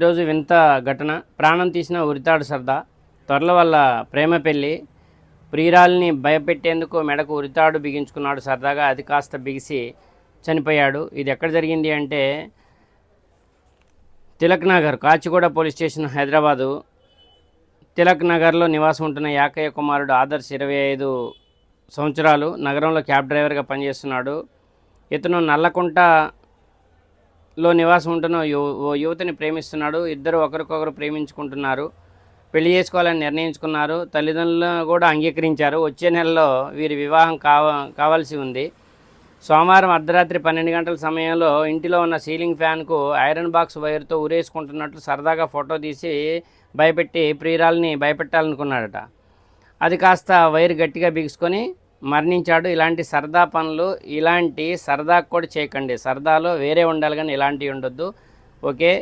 ఈరోజు వింత ఘటన. ప్రాణం తీసిన ఉరితాడు సరదా. త్వరల వల్ల ప్రేమ పెళ్ళి. ప్రియురాల్ని భయపెట్టేందుకు మెడకు ఉరితాడు బిగించుకున్నాడు సరదాగా. అది కాస్త బిగిసి చనిపోయాడు. ఇది ఎక్కడ జరిగింది అంటే తిలక్ నగర్, కాచిగూడ పోలీస్ స్టేషన్, హైదరాబాదు. తిలక్ నగర్లో నివాసం ఉంటున్న యాకయ్య కుమారుడు ఆదర్శ్ 25 సంవత్సరాలు. నగరంలో క్యాబ్ డ్రైవర్గా పనిచేస్తున్నాడు. ఇతను నల్లకుంటలో నివాసం ఉంటున్న ఓ యువతిని ప్రేమిస్తున్నాడు. ఇద్దరు ఒకరికొకరు ప్రేమించుకుంటున్నారు. పెళ్లి చేసుకోవాలని నిర్ణయించుకున్నారు. తల్లిదండ్రులు కూడా అంగీకరించారు. వచ్చే నెలలో వీరి వివాహం కావాల్సి ఉంది. సోమవారం అర్ధరాత్రి 12 గంటల సమయంలో ఇంటిలో ఉన్న సీలింగ్ ఫ్యాన్కు ఐరన్ బాక్స్ వైర్తో ఉరేసుకుంటున్నట్లు సరదాగా ఫోటో తీసి భయపెట్టి ప్రియురాల్ని భయపెట్టాలనుకున్నాడట. అది కాస్త వైర్ గట్టిగా బిగుసుకొని మరణించాడు. ఇలాంటి సరదా పనులు ఇలాంటి సరదాకు కూడా చేయకండి. సరదాలో వేరే ఉండాలి కానీ ఇలాంటివి ఉండొద్దు. ఓకే.